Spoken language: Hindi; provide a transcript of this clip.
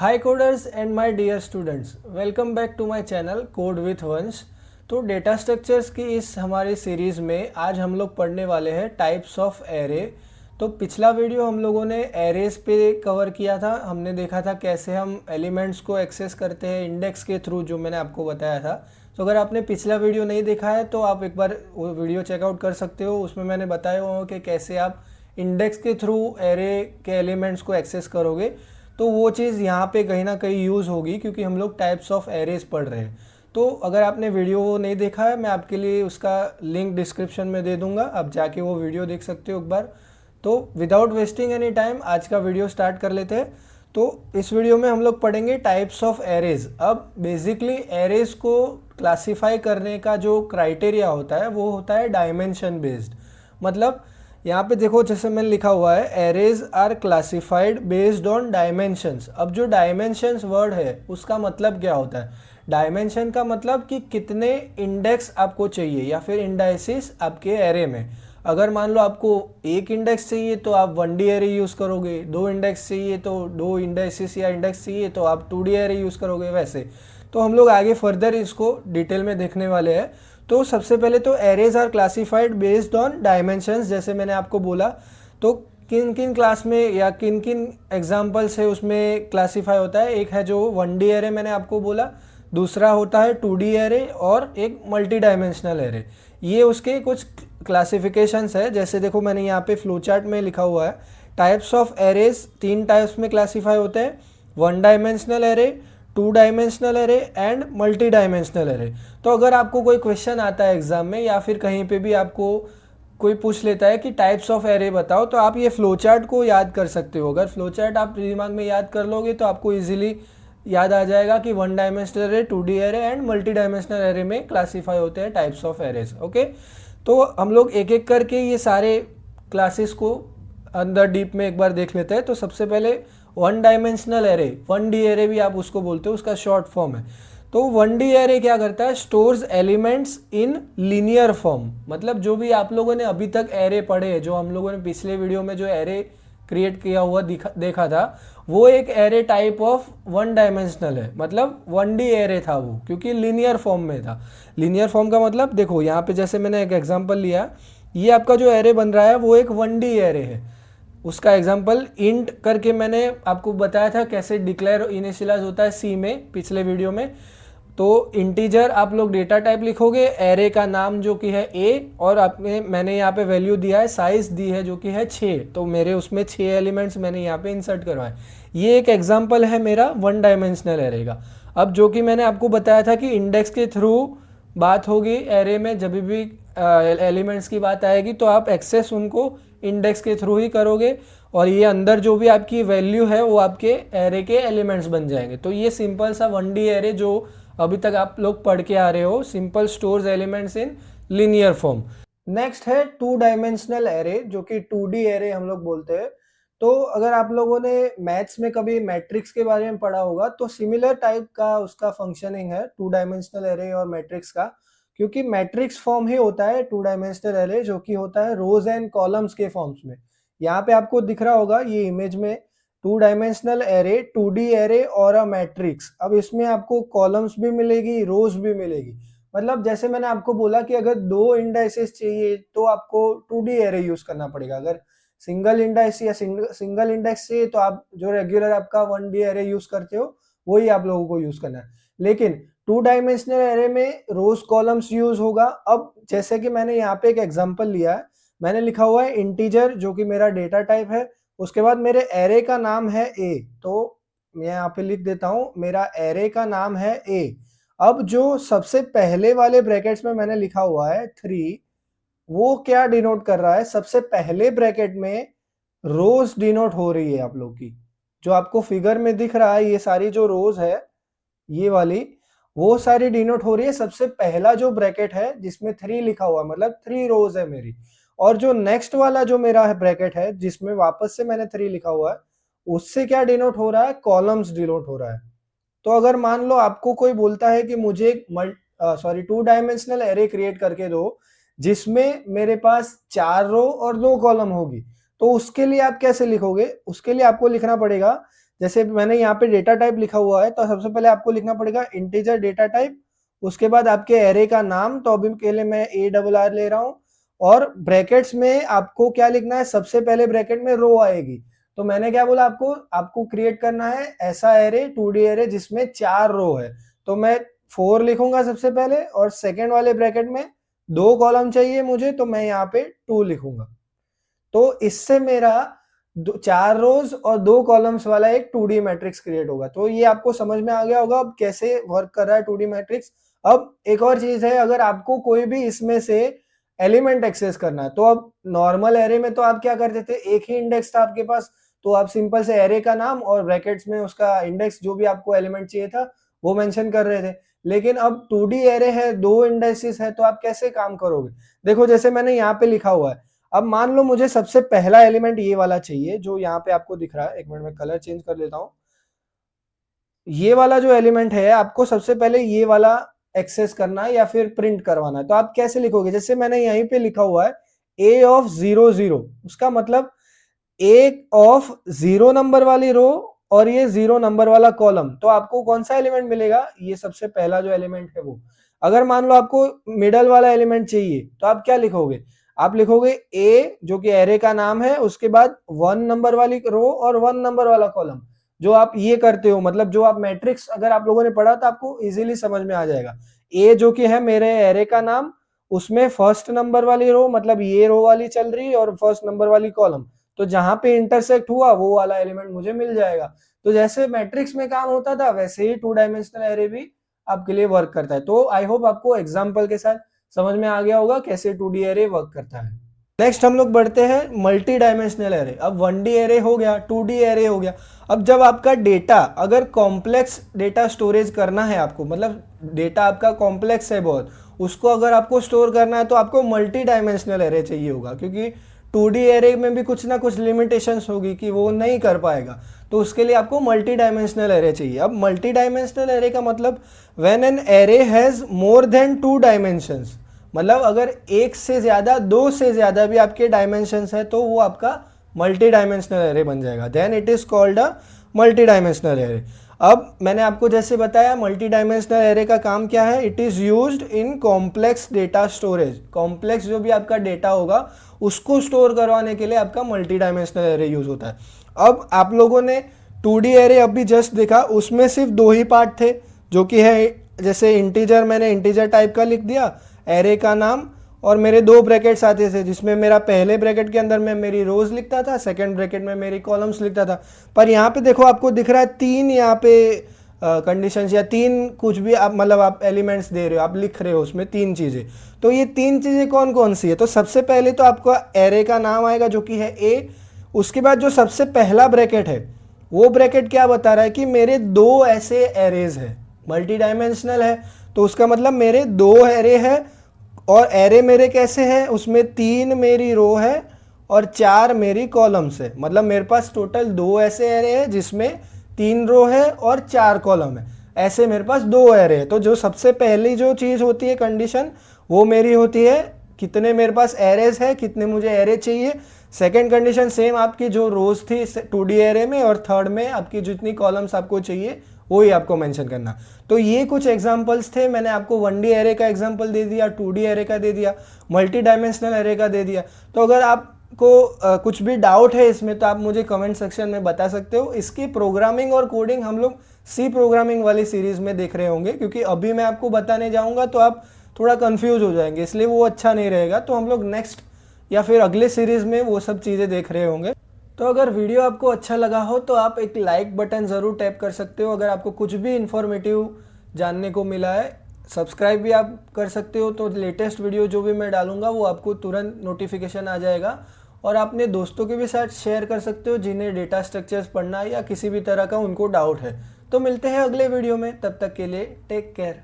Hi coders and my dear students, welcome back to my channel code with Vansh. तो डेटा स्ट्रक्चर्स की इस हमारी सीरीज़ में आज हम लोग पढ़ने वाले हैं टाइप्स ऑफ एरे। तो पिछला वीडियो हम लोगों ने एरेज पे कवर किया था। हमने देखा था कैसे हम एलिमेंट्स को एक्सेस करते हैं इंडेक्स के थ्रू, जो मैंने आपको बताया था। तो अगर आपने पिछला वीडियो नहीं देखा है तो आप एक बार वो वीडियो चेकआउट कर सकते हो। उसमें मैंने बताया हुआ कि कैसे आप इंडेक्स के थ्रू एरे के एलिमेंट्स को एक्सेस करोगे। तो वो चीज़ यहाँ पे कहीं ना कहीं यूज़ होगी क्योंकि हम लोग टाइप्स ऑफ एरेज पढ़ रहे हैं। तो अगर आपने वीडियो नहीं देखा है, मैं आपके लिए उसका लिंक डिस्क्रिप्शन में दे दूंगा, आप जाके वो वीडियो देख सकते हो एक बार। तो विदाउट वेस्टिंग एनी टाइम आज का वीडियो स्टार्ट कर लेते हैं। तो इस वीडियो में हम लोग पढ़ेंगे टाइप्स ऑफ एरेज। अब बेसिकली एरेज को क्लासीफाई करने का जो क्राइटेरिया होता है वो होता है डायमेंशन बेस्ड। मतलब यहाँ पे देखो, जैसे मैंने लिखा हुआ है arrays are classified based on dimensions. अब जो डायमेंशंस वर्ड है उसका मतलब क्या होता है? डायमेंशन का मतलब कि कितने इंडेक्स आपको चाहिए या फिर इंडाइसिस आपके एरे में। अगर मान लो आपको एक इंडेक्स चाहिए तो आप 1D एरे यूज़ करोगे, दो इंडेक्स चाहिए तो दो इंडाइसिस या इंडेक्स चाहिए तो आप 2D एरे यूज़ करोगे वैसे। तो हम लोग आगे फर्दर इसको डिटेल में देखने वाले हैं। तो सबसे पहले तो arrays are classified based on dimensions, जैसे मैंने आपको बोला। तो किन किन क्लास में या किन किन एग्जाम्पल से उसमें क्लासीफाई होता है? एक है जो 1D एरे मैंने आपको बोला, दूसरा होता है 2D एरे और एक मल्टी डायमेंशनल एरे। ये उसके कुछ क्लासिफिकेशंस है। जैसे देखो मैंने यहाँ पे फ्लो चार्ट में लिखा हुआ है टाइप्स ऑफ एरेज तीन टाइप्स में क्लासीफाई होते हैं: 1 dimensional array, 2 dimensional array and multi dimensional array. तो अगर आपको कोई क्वेश्चन आता है एग्जाम में या फिर कहीं पे भी आपको कोई पूछ लेता है कि टाइप्स ऑफ एरे बताओ, तो आप ये फ्लो चार्ट को याद कर सकते हो। अगर फ्लो चार्ट आप दिमाग में याद कर लोगे तो आपको इजीली याद आ जाएगा कि 1 dimensional array, 2D array and multi dimensional array में क्लासीफाई होते हैं टाइप्स ऑफ एरेज। ओके, तो हम लोग एक एक करके ये सारे क्लासेस को अंदर डीप में एक बार देख लेते हैं। तो सबसे पहले 1 डायमेंशनल एरे, 1D एरे भी आप उसको बोलते हो, उसका शॉर्ट फॉर्म है। तो 1D एरे क्या करता है? Stores elements in linear form. मतलब जो भी आप लोगों ने अभी तक एरे पढ़े हैं, जो हम लोगों ने पिछले वीडियो में जो एरे क्रिएट किया हुआ देखा था, वो एक एरे टाइप ऑफ 1 डायमेंशनल है। मतलब 1D एरे था वो, क्योंकि लीनियर फॉर्म में था। लीनियर फॉर्म का मतलब देखो यहाँ पे जैसे मैंने एक एग्जांपल लिया, ये आपका जो एरे बन रहा है वो एक 1D एरे है। उसका एग्जांपल इंट करके मैंने आपको बताया था कैसे डिक्लेयर इनिशियलाइज होता है सी में, पिछले वीडियो में। तो इंटीजर आप लोग डेटा टाइप लिखोगे, एरे का नाम जो कि है ए, और आपने मैंने यहाँ पे वैल्यू दिया है, साइज दी है जो कि है 6। तो मेरे उसमें 6 एलिमेंट्स मैंने यहाँ पे इंसर्ट करवाए। ये एक एग्जांपल है मेरा 1 डायमेंशनल एरे का। अब जो कि मैंने आपको बताया था कि इंडेक्स के थ्रू बात होगी एरे में, जब भी एलिमेंट्स की बात आएगी तो आप एक्सेस उनको इंडेक्स के थ्रू ही करोगे, और ये अंदर जो भी आपकी वैल्यू है वो आपके एरे के एलिमेंट्स बन जाएंगे। तो ये सिंपल सा 1D एरे जो अभी तक आप लोग पढ़ के आ रहे हो, simple stores elements in linear form. Next है 2 डायमेंशनल एरे, जो कि 2D एरे हम लोग बोलते हैं। तो अगर आप लोगों ने मैथ्स में कभी मैट्रिक्स के बारे में पढ़ा होगा तो सिमिलर टाइप का उसका फंक्शनिंग है 2 डायमेंशनल एरे और मैट्रिक्स का। क्योंकि मैट्रिक्स फॉर्म ही होता है 2 डायमेंशनल एरे, जो कि होता है रोज एंड कॉलम्स के फॉर्म्स में। यहाँ पे आपको दिख रहा होगा ये इमेज में 2 डायमेंशनल एरे, 2D एरे और अ मैट्रिक्स। अब इसमें आपको कॉलम्स भी मिलेगी, रोज भी मिलेगी। मतलब जैसे मैंने आपको बोला कि अगर दो इंडाइसेस चाहिए तो आपको 2D एरे यूज करना पड़ेगा। अगर सिंगल इंडेक्स या सिंगल इंडेक्स चाहिए तो आप जो रेगुलर आपका 1D एरे यूज करते हो वही आप लोगों को यूज करना है। लेकिन 2 डायमेंशनल एरे में रोज कॉलम्स यूज होगा। अब जैसे कि मैंने यहाँ पे एक एग्जांपल लिया है, मैंने लिखा हुआ है इंटीजर जो कि मेरा डेटा टाइप है, उसके बाद मेरे एरे का नाम है ए। तो मैं यहाँ पे लिख देता हूं मेरा एरे का नाम है ए। अब जो सबसे पहले वाले ब्रैकेट्स में मैंने लिखा हुआ है 3, वो क्या डिनोट कर रहा है? सबसे पहले ब्रैकेट में रोज डिनोट हो रही है आप लोग की। जो आपको फिगर में दिख रहा है ये सारी जो रोज है, ये वाली, वो सारी डिनोट हो रही है सबसे पहला जो ब्रैकेट है जिसमें 3 लिखा हुआ, मतलब 3 रोज है मेरी। और जो नेक्स्ट वाला जो मेरा ब्रैकेट है जिसमें वापस से मैंने 3 लिखा हुआ है, उससे क्या डिनोट हो रहा है? कॉलम्स डिनोट हो रहा है। तो अगर मान लो आपको कोई बोलता है कि मुझे एक 2 डायमेंशनल एरे क्रिएट करके दो जिसमें मेरे पास 4 रो और 2 कॉलम होगी, तो उसके लिए आप कैसे लिखोगे? उसके लिए आपको लिखना पड़ेगा जैसे मैंने यहाँ पे डेटा टाइप लिखा हुआ है, तो सबसे पहले आपको लिखना पड़ेगा इंटीजर डेटा टाइप, उसके बाद आपके एरे का नाम, तो अभी के लिए मैं ARR ले रहा हूँ, और ब्रैकेट्स में आपको क्या लिखना है, सबसे पहले ब्रैकेट में रो आएगी। तो मैंने क्या बोला आपको क्रिएट करना है ऐसा एरे, 2D एरे जिसमें 4 रो है। तो मैं 4 लिखूंगा सबसे पहले, और सेकेंड वाले ब्रैकेट में 2 कॉलम चाहिए मुझे, तो मैं यहाँ पे 2 लिखूंगा। तो इससे मेरा 4 रोज और 2 कॉलम्स वाला एक 2D मैट्रिक्स क्रिएट होगा। तो ये आपको समझ में आ गया होगा अब कैसे वर्क कर रहा है 2D मैट्रिक्स। अब एक और चीज है, अगर आपको कोई भी इसमें से एलिमेंट एक्सेस करना है, तो अब नॉर्मल एरे में तो आप क्या करते थे, एक ही इंडेक्स था आपके पास, तो आप सिंपल से एरे का नाम और ब्रैकेट्स में उसका इंडेक्स जो भी आपको एलिमेंट चाहिए था वो मेंशन कर रहे थे। लेकिन अब 2D एरे है, 2 इंडेक्सेस है, तो आप कैसे काम करोगे? देखो जैसे मैंने यहाँ पे लिखा हुआ है, अब मान लो मुझे सबसे पहला एलिमेंट ये वाला चाहिए जो यहाँ पे आपको दिख रहा है। एक मिनट में कलर चेंज कर लेता हूं। ये वाला जो एलिमेंट है आपको सबसे पहले ये वाला एक्सेस करना है या फिर प्रिंट करवाना है। तो आप कैसे लिखोगे? जैसे मैंने यहीं पे लिखा हुआ है A ऑफ 0 0, उसका मतलब एक ऑफ 0 नंबर वाली रो और ये 0 नंबर वाला कॉलम। तो आपको कौन सा एलिमेंट मिलेगा? ये सबसे पहला जो एलिमेंट है वो। अगर मान लो आपको मिडल वाला एलिमेंट चाहिए, तो आप क्या लिखोगे? आप लिखोगे ए जो कि एरे का नाम है, उसके बाद 1 नंबर वाली रो और 1 नंबर वाला कॉलम। जो आप ये करते हो, मतलब जो आप मैट्रिक्स अगर आप लोगों ने पढ़ा तो आपको इजीली समझ में आ जाएगा। ए जो कि है मेरे एरे का नाम, उसमें फर्स्ट नंबर वाली रो, मतलब ये रो वाली चल रही है, और फर्स्ट नंबर वाली कॉलम। तो जहां पे इंटरसेक्ट हुआ वो वाला एलिमेंट मुझे मिल जाएगा। तो जैसे मैट्रिक्स में काम होता था, वैसे ही 2 डायमेंशनल एरे भी आपके लिए वर्क करता है। तो आई होप आपको एग्जांपल के साथ समझ में आ गया होगा कैसे 2D एरे वर्क करता है। नेक्स्ट हम लोग बढ़ते हैं मल्टी डायमेंशनल एरे। अब 1D एरे हो गया, 2D एरे हो गया। अब जब आपका डेटा अगर कॉम्प्लेक्स डेटा स्टोरेज करना है आपको, मतलब डेटा आपका कॉम्प्लेक्स है बहुत, उसको अगर आपको स्टोर करना है, तो आपको मल्टी डायमेंशनल एरे चाहिए होगा, क्योंकि 2D एरे में भी कुछ ना कुछ लिमिटेशंस होगी कि वो नहीं कर पाएगा। तो उसके लिए आपको मल्टी डायमेंशनल एरे चाहिए। अब मल्टी डायमेंशनल एरे का मतलब when an array has more than 2 dimensions, मतलब अगर एक से ज्यादा, 2 से ज्यादा भी आपके डायमेंशंस है, तो वो आपका मल्टी डायमेंशनल एरे बन जाएगा। Then it is called a multi dimensional array. अब मैंने आपको जैसे बताया मल्टी डायमेंशनल एरे का काम क्या है, it is used in complex data storage. Complex जो भी आपका डेटा होगा उसको स्टोर करवाने के लिए आपका मल्टी डायमेंशनल एरे यूज होता है। अब आप लोगों ने 2D एरे अभी जस्ट देखा, उसमें सिर्फ 2 ही पार्ट थे, जो कि है जैसे इंटीजर, मैंने इंटीजर टाइप का लिख दिया, एरे का नाम, और मेरे 2 ब्रैकेट्स आते थे, जिसमें मेरा पहले ब्रैकेट के अंदर मैं मेरी रोज लिखता था, सेकंड ब्रैकेट में मेरी कॉलम्स लिखता था। पर यहाँ पे देखो आपको दिख रहा है 3 यहाँ पे कंडीशंस या 3 कुछ भी आप, मतलब आप एलिमेंट्स दे रहे हो, आप लिख रहे हो उसमें 3 चीज़ें। तो ये 3 चीज़ें कौन कौन सी है? तो सबसे पहले तो आपका एरे का नाम आएगा जो कि है ए। उसके बाद जो सबसे पहला ब्रैकेट है, वो ब्रैकेट क्या बता रहा है कि मेरे 2 ऐसे एरेज है, मल्टी डायमेंशनल है, तो उसका मतलब मेरे 2 एरे है। और एरे मेरे कैसे हैं? उसमें 3 मेरी रो है और 4 मेरी कॉलम्स है। मतलब मेरे पास टोटल 2 ऐसे एरे है जिसमें 3 रो है और 4 कॉलम है। ऐसे मेरे पास 2 एरे है। तो जो सबसे पहली जो चीज़ होती है कंडीशन, वो मेरी होती है कितने मेरे पास एरेज है, कितने मुझे एरे चाहिए। सेकेंड कंडीशन सेम आपकी जो रोज थी 2D एरे में, और थर्ड में आपकी जितनी कॉलम्स आपको चाहिए वो ही आपको मेंशन करना। तो ये कुछ एग्जांपल्स थे। मैंने आपको 1D एरे का एग्जांपल दे दिया, 2D एरे का दे दिया, मल्टी डायमेंशनल एरे का दे दिया। तो अगर आपको कुछ भी डाउट है इसमें, तो आप मुझे कमेंट सेक्शन में बता सकते हो। इसकी प्रोग्रामिंग और कोडिंग हम लोग सी प्रोग्रामिंग वाली सीरीज में देख रहे होंगे, क्योंकि अभी मैं आपको बताने जाऊंगा तो आप थोड़ा कंफ्यूज हो जाएंगे, इसलिए वो अच्छा नहीं रहेगा। तो हम लोग नेक्स्ट या फिर अगले सीरीज में वो सब चीज़ें देख रहे होंगे। तो अगर वीडियो आपको अच्छा लगा हो तो आप एक लाइक बटन ज़रूर टैप कर सकते हो। अगर आपको कुछ भी इन्फॉर्मेटिव जानने को मिला है, सब्सक्राइब भी आप कर सकते हो, तो लेटेस्ट वीडियो जो भी मैं डालूंगा वो आपको तुरंत नोटिफिकेशन आ जाएगा। और अपने दोस्तों के भी साथ शेयर कर सकते हो जिन्हें डेटा स्ट्रक्चर्स पढ़ना है या किसी भी तरह का उनको डाउट है। तो मिलते हैं अगले वीडियो में, तब तक के लिए टेक केयर।